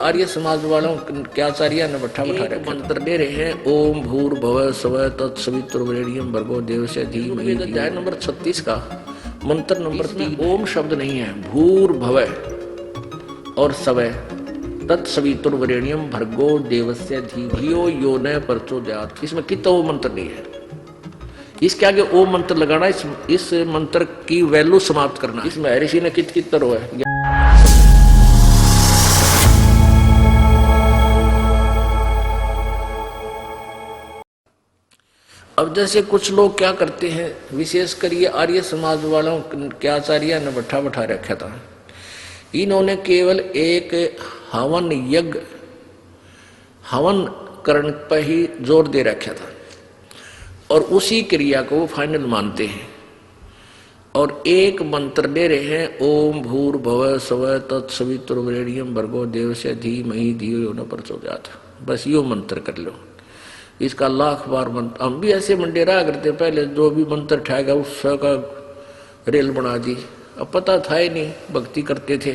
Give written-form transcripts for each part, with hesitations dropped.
आर्य समाज वालों क्या आचार्य ने बैठा रखे मंत्र दे रहे हैं। ओम भूर्भुवः स्वः तत्सवितुर्वरेण्यं भर्गो देवस्य धीमहि। अध्याय नंबर 36 का मंत्र नंबर 3। ओम शब्द नहीं है, भूर्भुवः और स्वः तत्सवितुर्वरेण्यं भर्गो देवस्य धियो यो न प्रचोदयात्। इसमें कितना ओम मंत्र नहीं है। इसके आगे ओम मंत्र लगाना, इस मंत्र की वैल्यू समाप्त करना। इसमें ऋषि ने कित तरह है। अब जैसे कुछ लोग क्या करते हैं, विशेषकर ये आर्य समाज वालों के आचार्य ने बैठा रखा था। इन्होंने केवल एक हवन यज्ञ हवन करण पर ही जोर दे रखा था और उसी क्रिया को फाइनल मानते हैं और एक मंत्र दे रहे हैं। ओम भूर्भुवः स्वः तत्सवितुर्वरेण्यं भर्गो देवस्य धीमहि धियो यो न प्रचोदयात्। बस यो मंत्र कर लो। इसका लाख बार मंत्र हम भी ऐसे मंडेरा करते, पहले जो भी मंत्र उठाएगा उसका रेल बना दी। अब पता था ही नहीं, भक्ति करते थे,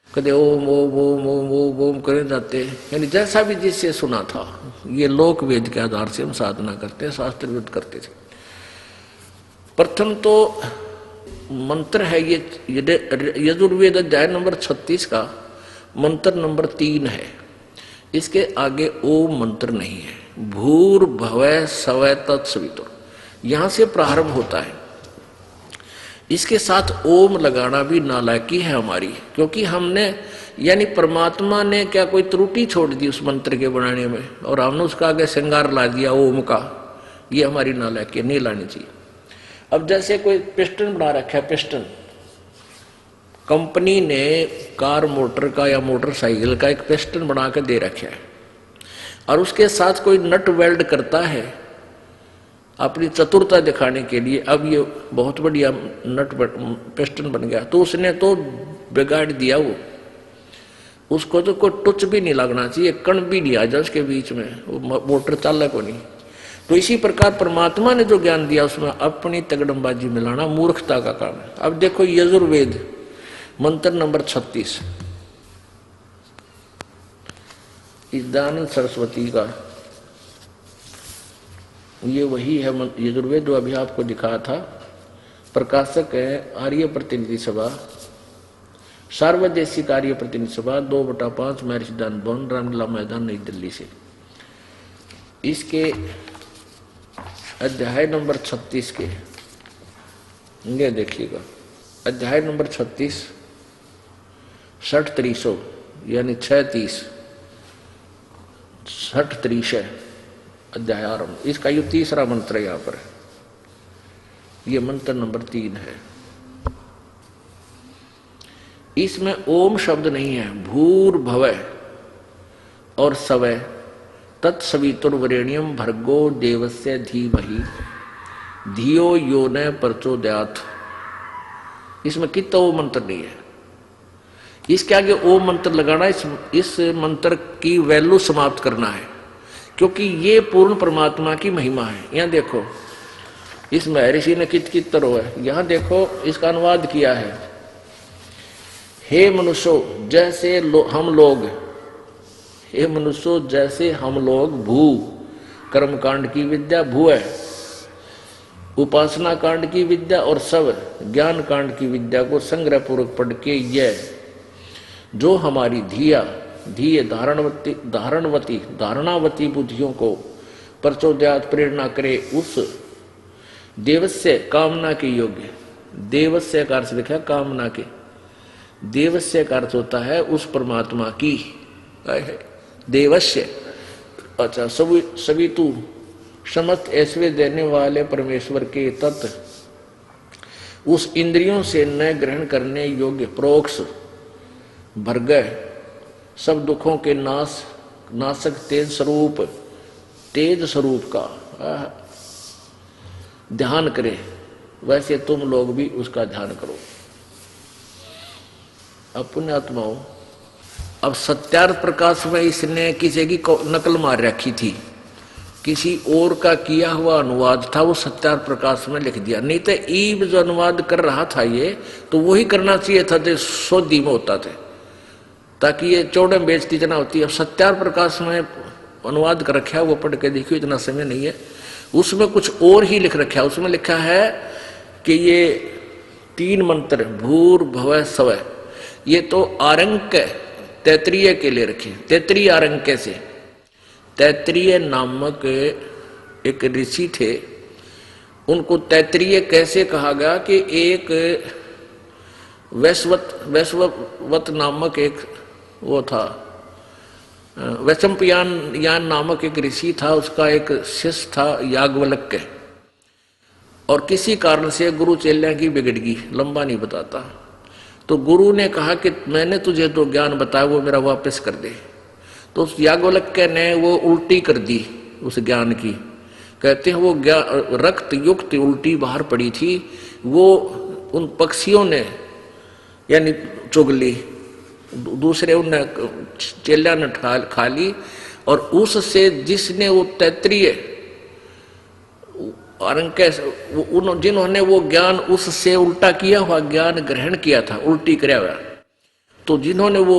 कदे ओम ओम ओम ओम ओम ओम करे जाते, यानी जैसा भी जिससे सुना था। ये लोक वेद के आधार से हम साधना करते हैं, शास्त्र वेद करते थे। प्रथम तो मंत्र है ये यजुर्वेद अध्याय नंबर 36 का मंत्र नंबर 3 है। इसके आगे ओम मंत्र नहीं है। भूर्भुवः स्वः तत्सवितुर् यहां से प्रारंभ होता है। इसके साथ ओम लगाना भी नालायकी है हमारी, क्योंकि हमने यानी परमात्मा ने क्या कोई त्रुटि छोड़ दी उस मंत्र के बनाने में और हमने उसका आगे श्रृंगार ला दिया ओम का। ये हमारी नालायकी नहीं लानी चाहिए। अब जैसे कोई पिस्टन बना रखा है, पिस्टन कंपनी ने कार मोटर का या मोटरसाइकिल का एक पिस्टन बना के दे रखा है और उसके साथ कोई नट वेल्ड करता है अपनी चतुरता दिखाने के लिए। अब ये बहुत बढ़िया नट पिस्टन बन गया, तो उसने तो बिगाड़ दिया। उसको तो कोई टुच भी नहीं लगना चाहिए, कण भी नहीं आ जाए उसके बीच में, वो मोटर चालक को नहीं। तो इसी प्रकार परमात्मा ने जो ज्ञान दिया उसमें अपनी तगड़मबाजी मिलाना मूर्खता का काम है। अब देखो यजुर्वेद मंत्र नंबर 36 इस दयानंद सरस्वती का, ये वही है यजुर्वेद जो अभी आपको दिखाया था। प्रकाशक है आर्य प्रतिनिधि सभा, सार्वदेशिक आर्य प्रतिनिधि सभा 2/5 महर्षि सिद्धांत भवन, रामलीला मैदान, नई दिल्ली से। इसके अध्याय नंबर 36 के ये देखिएगा, अध्याय नंबर 36 60-300 यानी 6-30 60-30 अध्याय आरंभ। इसका ये तीसरा मंत्र यहां पर है। ये मंत्र नंबर 3 है। इसमें ओम शब्द नहीं है। भूर्भुवः और स्वः तत्सवितुर्वरेण्यं भर्गो देवस्य धीमहि धियो यो न प्रचोदयात्। इसमें कितना ओम मंत्र नहीं है। इसके आगे ओम मंत्र लगाना, इस मंत्र की वैल्यू समाप्त करना है, क्योंकि ये पूर्ण परमात्मा की महिमा है। यहां देखो इसमें ऋषि ने कित तरह है। यहां देखो इसका अनुवाद किया है। हे मनुष्यों जैसे हम लोग, हे मनुष्यों जैसे हम लोग भू कर्मकांड की विद्या, भू है उपासना कांड की विद्या और सब ज्ञान कांड की विद्या को संग्रह पूर्वक पढ़ के यह जो हमारी धीय धारणावती बुद्धियों को प्रचोदयात् प्रेरणा करे, उस देवस्य कामना के योग्य। देवस्य का अर्थ लिखा कामना के, देवस्य का अर्थ होता है उस परमात्मा की, देवस्य। अच्छा, सवितु समस्त ऐश्वर्य देने वाले परमेश्वर के तत्व उस इंद्रियों से न ग्रहण करने योग्य प्रोक्ष भर्गः सब दुखों के नाशक तेज स्वरूप का ध्यान करे, वैसे तुम लोग भी उसका ध्यान करो। अब पुण्यात्माओं, अब सत्यार्थ प्रकाश में इसने किसी की नकल मार रखी थी, किसी और का किया हुआ अनुवाद था, वो सत्यार्थ प्रकाश में लिख दिया। नहीं तो ईब जो अनुवाद कर रहा था ये, तो वही करना चाहिए था जो सोधी में होता था। ताकि ये चौड़े बेइज्जती इतना होती है। सत्यार प्रकाश में अनुवाद कर रखा है, वो पढ़ के देखियो, इतना समय नहीं है। उसमें कुछ और ही लिख रखा है। उसमें लिखा है कि ये 3 मंत्र भूर भव स्वः, ये तो आरंक तैतरीय के लिए रखे, तैतरीय आरंक से। तैतरीय नामक एक ऋषि थे, उनको तैतरीय कैसे कहा गया कि एक वैश्ववत नामक एक वो था, वैशंपयान नामक एक ऋषि था, उसका एक शिष्य था याज्ञवल्क्य, और किसी कारण से गुरु चेल्या की बिगड़ गई, लंबा नहीं बताता। तो गुरु ने कहा कि मैंने तुझे जो ज्ञान बताया वो मेरा वापस कर दे। तो उस याज्ञवल्क्य ने वो उल्टी कर दी उस ज्ञान की। कहते हैं वो रक्त युक्त उल्टी बाहर पड़ी थी, वो उन पक्षियों ने यानी चुगली, दूसरे उन चेल्या ने खा ली, और उससे जिसने वो तैतरीय जिन्होंने वो ज्ञान उससे उल्टा किया हुआ ज्ञान ग्रहण किया था, उल्टी कराया हुआ, तो जिन्होंने वो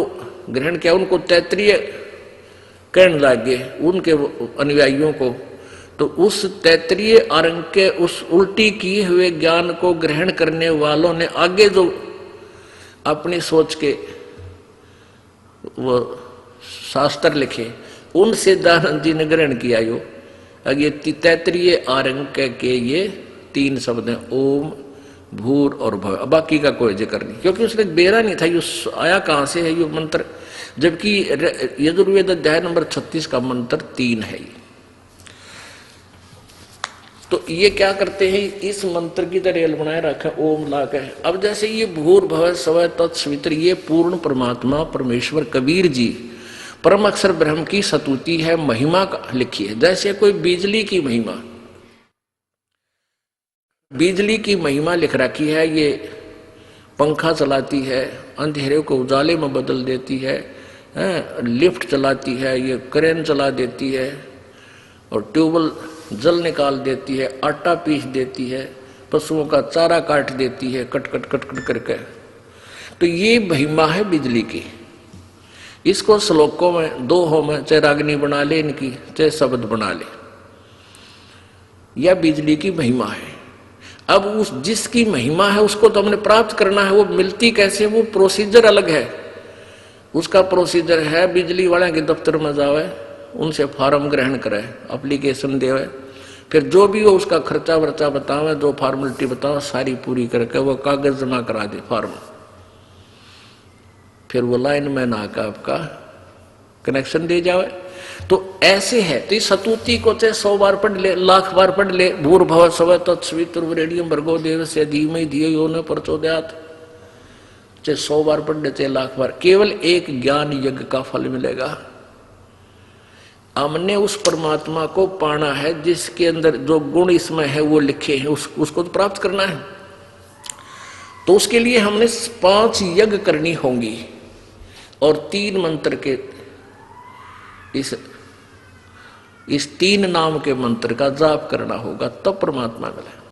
ग्रहण किया उनको तैतरीय कहने लगे, उनके अनुयायियों को। तो उस तैतरीय आरंग के उस उल्टी किए हुए ज्ञान को ग्रहण करने वालों ने आगे जो अपनी सोच के वो शास्त्र लिखे, उनसे दयानंद जी ने ग्रहण किया। यो ये तैतरीय आरंग के ये 3 शब्द हैं, ओम भूर और भव। बाकी का कोई जिक्र नहीं, क्योंकि उसने बेरा नहीं था ये आया कहां से है ये मंत्र, जबकि यजुर्वेद अध्याय नंबर 36 का मंत्र 3 है। तो ये क्या करते हैं, इस मंत्र की तरह रेल बनाए रखा ओम ला के। अब जैसे ये भूर भव स्व तत्सवित्र, ये पूर्ण परमात्मा परमेश्वर कबीर जी परम अक्षर ब्रह्म की स्तुति है, महिमा लिखी है। जैसे कोई बिजली की महिमा, बिजली की महिमा लिख रखी है, ये पंखा चलाती है, अंधेरे को उजाले में बदल देती है, लिफ्ट चलाती है, ये क्रेन चला देती है, और ट्यूबवेल जल निकाल देती है, आटा पीस देती है, पशुओं का चारा काट देती है, कट कट कट कट करके। तो ये महिमा है बिजली की। इसको श्लोकों में दोहों में चाहे रागनी बना ले इनकी, चाहे शब्द बना ले, यह बिजली की महिमा है। अब उस जिसकी महिमा है उसको तो हमने प्राप्त करना है, वो मिलती कैसे, वो प्रोसीजर अलग है। उसका प्रोसीजर है बिजली वाले के दफ्तर में जावे, उनसे फॉर्म ग्रहण करे, एप्लीकेशन देवे, फिर जो भी हो उसका खर्चा वर्चा बतावे, जो फॉर्मेलिटी बतावे सारी पूरी करके वो कागज जमा करा दे फॉर्म, फिर वो लाइन में ना का आपका कनेक्शन दे जावे। तो ऐसे है। तो इस स्तुति को चाहे 100 बार पढ़ ले, लाख बार पढ़ ले, भूर भव स्व तत्सवितुर्वरेण्यम भर्गो देवस्य धीमहि धियो यो न प्रचोदयात्, चाहे 100 बार पढ़ ले, चाहे लाख बार, केवल एक ज्ञान यज्ञ का फल मिलेगा। हमने उस परमात्मा को पाना है जिसके अंदर जो गुण इसमें है वो लिखे हैं, उसको तो प्राप्त करना है। तो उसके लिए हमने 5 यज्ञ करनी होंगी और 3 मंत्र के इस 3 नाम के मंत्र का जाप करना होगा, तब परमात्मा मिले।